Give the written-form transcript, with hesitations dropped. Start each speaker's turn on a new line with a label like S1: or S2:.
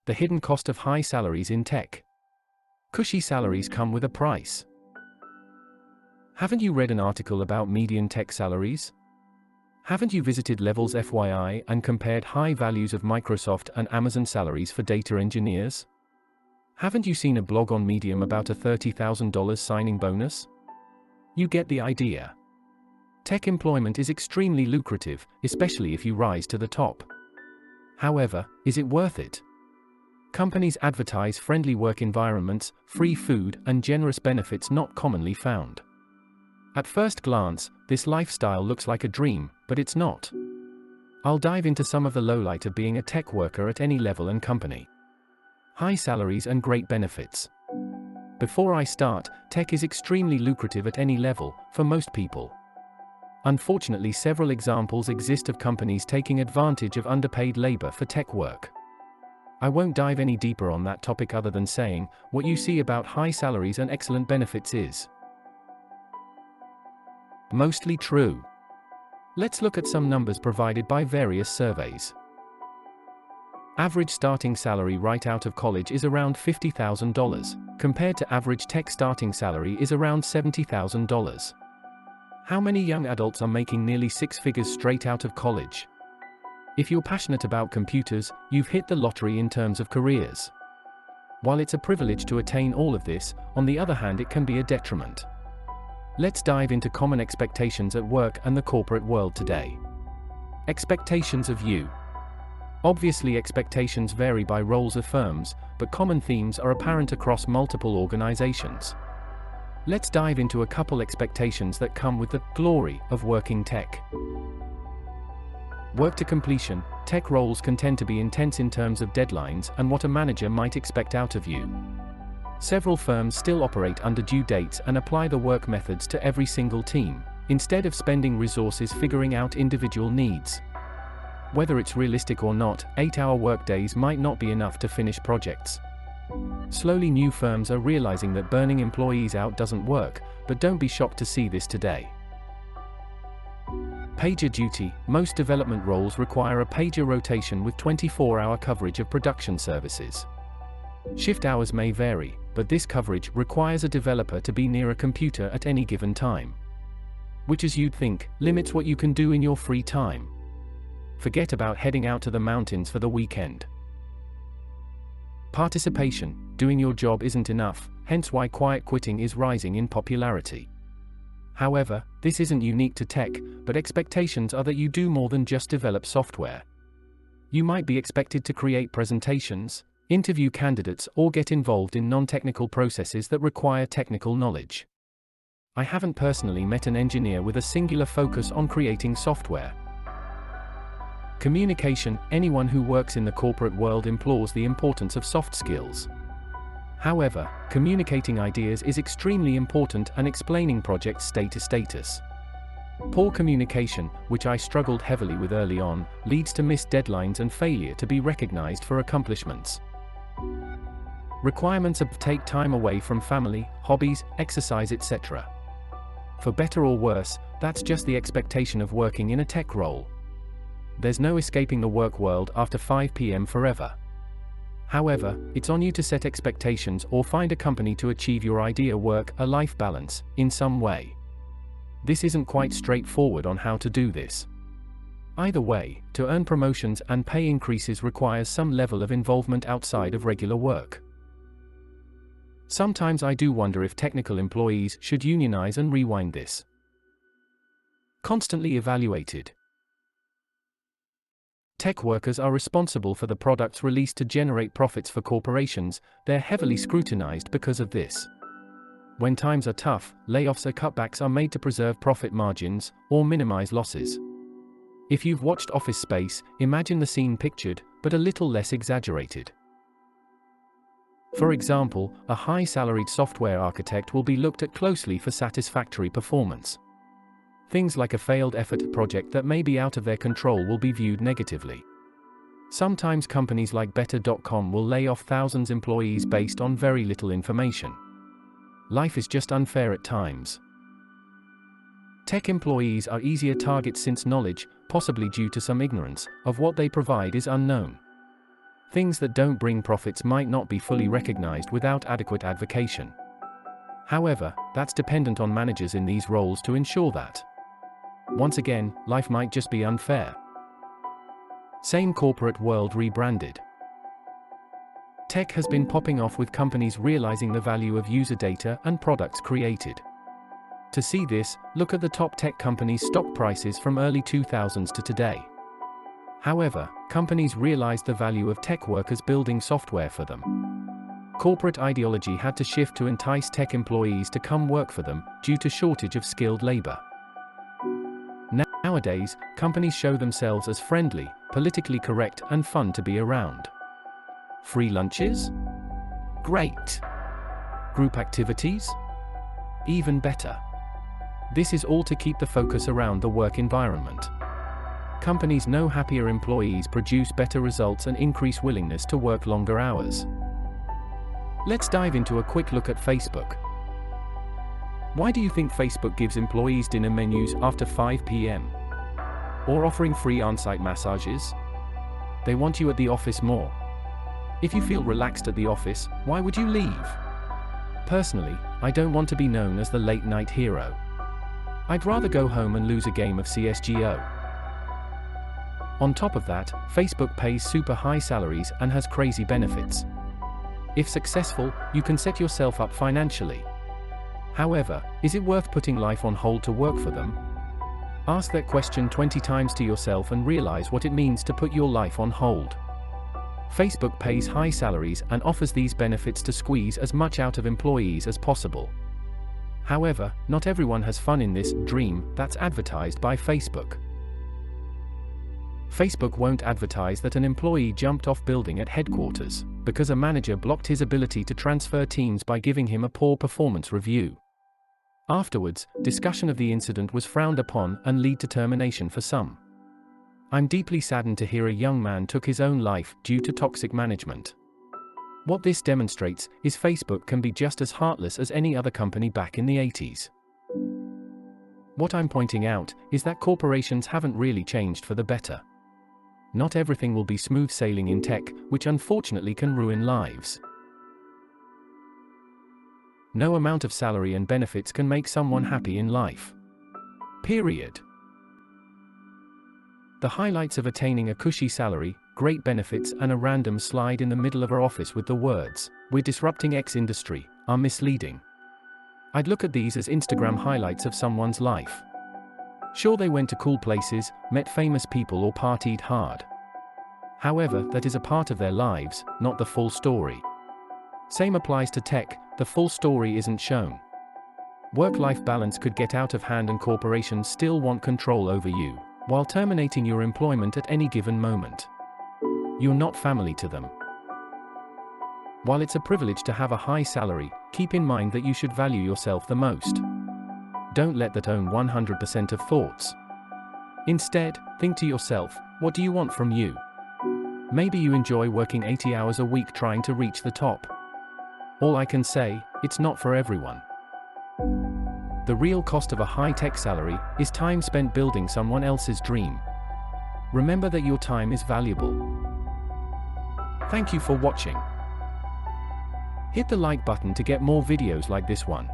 S1: The hidden cost of high salaries in tech. Cushy salaries come with a price. Haven't you read an article about median tech salaries? Haven't you visited Levels FYI and compared high values of Microsoft and Amazon salaries for data engineers? Haven't you seen a blog on Medium about a $30,000 signing bonus? You get the idea. Tech employment is extremely lucrative, especially if you rise to the top. However, is it worth it? Companies advertise friendly work environments, free food, and generous benefits not commonly found. At first glance, this lifestyle looks like a dream, but it's not. I'll dive into some of the lowlight of being a tech worker at any level and company. High salaries and great benefits. Before I start, tech is extremely lucrative at any level, for most people. Unfortunately, several examples exist of companies taking advantage of underpaid labor for tech work. I won't dive any deeper on that topic other than saying, what you see about high salaries and excellent benefits is mostly true. Let's look at some numbers provided by various surveys. Average starting salary right out of college is around $50,000, compared to average tech starting salary is around $70,000. How many young adults are making nearly six figures straight out of college? If you're passionate about computers, you've hit the lottery in terms of careers. While it's a privilege to attain all of this, on the other hand it can be a detriment. Let's dive into common expectations at work and the corporate world today. Expectations of you. Obviously, expectations vary by roles of firms, but common themes are apparent across multiple organizations. Let's dive into a couple expectations that come with the glory of working tech. Work to completion. Tech roles can tend to be intense in terms of deadlines and what a manager might expect out of you. Several firms still operate under due dates and apply the work methods to every single team, instead of spending resources figuring out individual needs. Whether it's realistic or not, 8-hour workdays might not be enough to finish projects. Slowly, new firms are realizing that burning employees out doesn't work, but don't be shocked to see this today. Pager duty. Most development roles require a pager rotation with 24-hour coverage of production services. Shift hours may vary, but this coverage requires a developer to be near a computer at any given time. Which, as you'd think, limits what you can do in your free time. Forget about heading out to the mountains for the weekend. Participation. Doing your job isn't enough, hence why quiet quitting is rising in popularity. However, this isn't unique to tech, but expectations are that you do more than just develop software. You might be expected to create presentations, interview candidates, or get involved in non-technical processes that require technical knowledge. I haven't personally met an engineer with a singular focus on creating software. Communication. Anyone who works in the corporate world implores the importance of soft skills. However, communicating ideas is extremely important and explaining projects status. Poor communication, which I struggled heavily with early on, leads to missed deadlines and failure to be recognized for accomplishments. Requirements of take time away from family, hobbies, exercise, etc. For better or worse, that's just the expectation of working in a tech role. There's no escaping the work world after 5 p.m. forever. However, it's on you to set expectations or find a company to achieve your idea work-life balance, in some way. This isn't quite straightforward on how to do this. Either way, to earn promotions and pay increases requires some level of involvement outside of regular work. Sometimes I do wonder if technical employees should unionize and rewind this. Constantly evaluated. Tech workers are responsible for the products released to generate profits for corporations. They're heavily scrutinized because of this. When times are tough, layoffs or cutbacks are made to preserve profit margins or minimize losses. If you've watched Office Space, imagine the scene pictured, but a little less exaggerated. For example, a high-salaried software architect will be looked at closely for satisfactory performance. Things like a failed effort project that may be out of their control will be viewed negatively. Sometimes companies like Better.com will lay off thousands of employees based on very little information. Life is just unfair at times. Tech employees are easier targets since knowledge, possibly due to some ignorance, of what they provide is unknown. Things that don't bring profits might not be fully recognized without adequate advocacy. However, that's dependent on managers in these roles to ensure that. Once again, life might just be unfair. Same corporate world rebranded. Tech has been popping off with companies realizing the value of user data and products created. To see this, look at the top tech companies' stock prices from early 2000s to today. However, companies realized the value of tech workers building software for them. Corporate ideology had to shift to entice tech employees to come work for them, due to shortage of skilled labor. Nowadays, companies show themselves as friendly, politically correct, and fun to be around. Free lunches? Great! Group activities? Even better. This is all to keep the focus around the work environment. Companies know happier employees produce better results and increase willingness to work longer hours. Let's dive into a quick look at Facebook. Why do you think Facebook gives employees dinner menus after 5 p.m.? Or offering free on-site massages? They want you at the office more. If you feel relaxed at the office, why would you leave? Personally, I don't want to be known as the late-night hero. I'd rather go home and lose a game of CSGO. On top of that, Facebook pays super high salaries and has crazy benefits. If successful, you can set yourself up financially. However, is it worth putting life on hold to work for them? Ask that question 20 times to yourself and realize what it means to put your life on hold. Facebook pays high salaries and offers these benefits to squeeze as much out of employees as possible. However, not everyone has fun in this dream that's advertised by Facebook. Facebook won't advertise that an employee jumped off building at headquarters because a manager blocked his ability to transfer teams by giving him a poor performance review. Afterwards, discussion of the incident was frowned upon and led to termination for some. I'm deeply saddened to hear a young man took his own life due to toxic management. What this demonstrates is Facebook can be just as heartless as any other company back in the 80s. What I'm pointing out is that corporations haven't really changed for the better. Not everything will be smooth sailing in tech, which unfortunately can ruin lives. No amount of salary and benefits can make someone happy in life. Period. The highlights of attaining a cushy salary, great benefits, and a random slide in the middle of our office with the words, "We're disrupting X industry," are misleading. I'd look at these as Instagram highlights of someone's life. Sure, they went to cool places, met famous people, or partied hard. However, that is a part of their lives, not the full story. Same applies to tech, the full story isn't shown. Work-life balance could get out of hand and corporations still want control over you, while terminating your employment at any given moment. You're not family to them. While it's a privilege to have a high salary, keep in mind that you should value yourself the most. Don't let that own 100% of thoughts. Instead, think to yourself, what do you want from you? Maybe you enjoy working 80 hours a week trying to reach the top. All I can say, it's not for everyone. The real cost of a high-tech salary is time spent building someone else's dream. Remember that your time is valuable. Thank you for watching. Hit the like button to get more videos like this one.